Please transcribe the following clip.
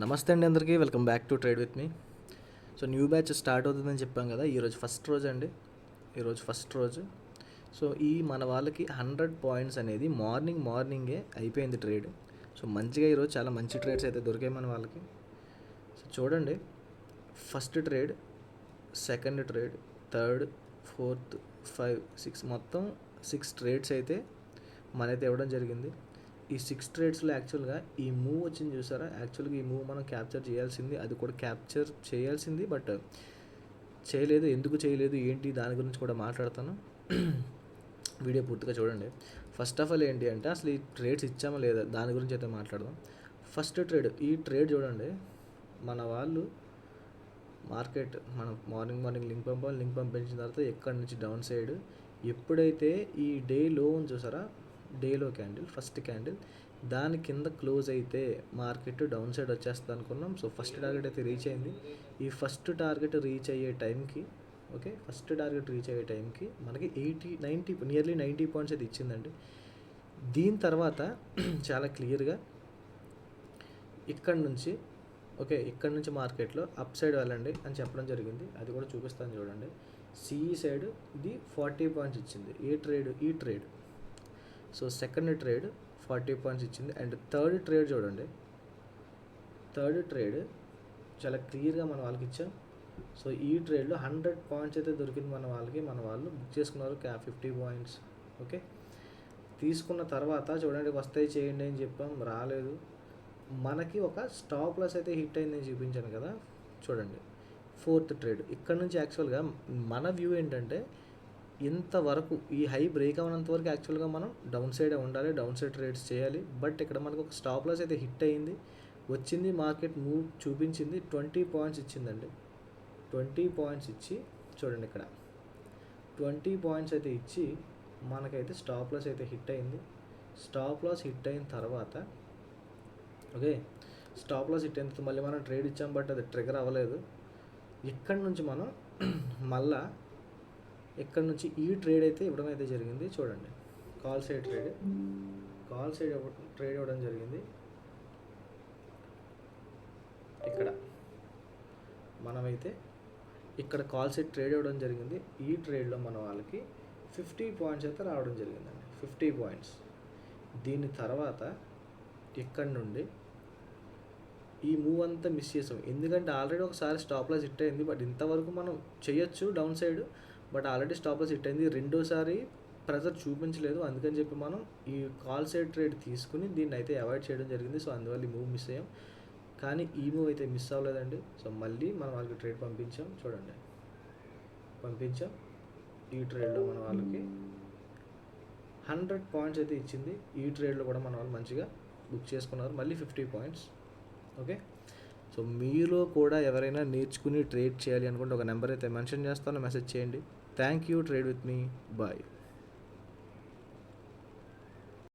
నమస్తే అండి అందరికీ, welcome back to trade with me. So new batch start అవుతుందని చెప్పాం కదా, ఈరోజు ఫస్ట్ రోజు అండి. ఈరోజు ఫస్ట్ రోజు. సో మన వాళ్ళకి 100 పాయింట్స్ అనేది మార్నింగే అయిపోయింది ట్రేడ్. సో మంచిగా ఈరోజు చాలా మంచి ట్రేడ్స్ అయితే దొరికాయి మన వాళ్ళకి. సో చూడండి, first trade, second trade, third, fourth, 5, 6 మొత్తం 6 ట్రేడ్స్ అయితే మనైతే ఇవ్వడం జరిగింది. ఈ 6 ట్రేడ్స్లో యాక్చువల్గా ఈ మూవ్ వచ్చింది చూసారా, యాక్చువల్గా ఈ మూవ్ మనం క్యాప్చర్ చేయాల్సింది, అది కూడా క్యాప్చర్ చేయాల్సింది, బట్ చేయలేదు. ఎందుకు చేయలేదు ఏంటి దాని గురించి కూడా మాట్లాడతాను. వీడియో పూర్తిగా చూడండి. ఫస్ట్ ఆఫ్ ఆల్ ఏంటి అంటే, అసలు ఈ ట్రేడ్స్ ఇచ్చామా లేదా దాని గురించి అయితే మాట్లాడదాం. ఫస్ట్ ట్రేడ్, ఈ ట్రేడ్ చూడండి, మన వాళ్ళు మార్కెట్ మనం మార్నింగ్ లింక్ పంపించిన తర్వాత ఎక్కడి నుంచి డౌన్ సైడ్ ఎప్పుడైతే ఈ డే లో ఉంది చూసారా, డేలో క్యాండిల్, ఫస్ట్ క్యాండిల్ దాని కింద క్లోజ్ అయితే మార్కెట్ డౌన్ సైడ్ వచ్చేస్తుంది అనుకున్నాం. సో ఫస్ట్ టార్గెట్ అయితే రీచ్ అయింది. ఈ ఫస్ట్ టార్గెట్ రీచ్ అయ్యే టైంకి, ఫస్ట్ టార్గెట్ రీచ్ అయ్యే టైంకి మనకి 90 నియర్లీ 90 పాయింట్స్ అయితే ఇచ్చిందండి. దీని తర్వాత చాలా క్లియర్గా ఇక్కడ నుంచి మార్కెట్లో అప్ సైడ్ వెళ్ళండి అని చెప్పడం జరిగింది. అది కూడా చూపిస్తాను చూడండి. సిఈ సైడ్ ఇది 40 పాయింట్స్ ఇచ్చింది. ఈ trade. So second trade 40 points ఇచ్చింది. అండ్ థర్డ్ ట్రేడ్ చూడండి, థర్డ్ ట్రేడ్ చాలా క్లియర్గా మన వాళ్ళకి ఇచ్చాం. సో ఈ ట్రేడ్లో 100 పాయింట్స్ అయితే దొరికింది మన వాళ్ళకి. మన వాళ్ళు బుక్ చేసుకున్నారు 50 పాయింట్స్. తీసుకున్న తర్వాత చూడండి, వస్తాయి చేయండి అని చెప్పాం, రాలేదు. మనకి ఒక స్టాప్ లాస్ అయితే హిట్ అయిందని చూపించాను కదా, చూడండి. ఫోర్త్ ట్రేడ్ ఇక్కడ నుంచి యాక్చువల్గా మన వ్యూ ఏంటంటే, ఇంతవరకు ఈ హై బ్రేక్ అవ్వనంత వరకు యాక్చువల్గా మనం డౌన్ సైడే ఉండాలి, డౌన్ సైడ్ ట్రేడ్స్ చేయాలి. బట్ ఇక్కడ మనకు ఒక స్టాప్ లాస్ అయితే హిట్ అయ్యింది, వచ్చింది, మార్కెట్ మూవ్ చూపించింది, 20 పాయింట్స్ ఇచ్చిందండి. 20 పాయింట్స్ ఇచ్చి చూడండి, ఇక్కడ 20 పాయింట్స్ అయితే ఇచ్చి మనకైతే స్టాప్ లాస్ అయితే హిట్ అయింది. స్టాప్ లాస్ హిట్ అయిన తర్వాత స్టాప్ లాస్ హిట్ అయిన తర్వాత మళ్ళీ మనం ట్రేడ్ ఇచ్చాం, బట్ అది ట్రిగర్ అవ్వలేదు. ఇక్కడ నుంచి మనం మళ్ళా ఇక్కడ నుంచి ఈ ట్రేడ్ అయితే ఇవ్వడం అయితే జరిగింది. చూడండి, కాల్ సైడ్ ట్రేడ్ ఇవ్వడం జరిగింది. ఇక్కడ మనమైతే ఇక్కడ కాల్ సైడ్ ట్రేడ్ ఇవ్వడం జరిగింది. ఈ ట్రేడ్లో మన వాళ్ళకి 50 పాయింట్స్ అయితే రావడం జరిగిందండి. 50 పాయింట్స్. దీని తర్వాత ఇక్కడ నుండి ఈ మూవ్ అంతా మిస్ చేసాం, ఎందుకంటే ఆల్రెడీ ఒకసారి స్టాప్ లాస్ హిట్ అయింది. బట్ ఇంతవరకు మనం చేయొచ్చు down side, but already stop loss hit అయింది. రెండోసారి ప్రెజర్ చూపించలేదు, అందుకని చెప్పి మనం ఈ కాల్ సైడ్ ట్రేడ్ తీసుకుని దీన్ని అయితే అవాయిడ్ చేయడం జరిగింది. సో అందువల్ల ఈ మూవ్ మిస్ అయ్యాం. కానీ ఈ మూవ్ అయితే మిస్ అవ్వలేదండి. సో మళ్ళీ మనం వాళ్ళకి ట్రేడ్ పంపించాం. చూడండి, ఈ ట్రేడ్లో మన వాళ్ళకి 100 పాయింట్స్ అయితే ఇచ్చింది. ఈ ట్రేడ్లో కూడా మన వాళ్ళు మంచిగా బుక్ చేసుకున్నారు, మళ్ళీ 50 పాయింట్స్. సో మీలో కూడా ఎవరైనా నేర్చుకుని ట్రేడ్ చేయాలి అనుకుంటే ఒక నెంబర్ అయితే మెన్షన్ చేస్తాను, మెసేజ్ చేయండి. Thank you. Trade with me. Bye.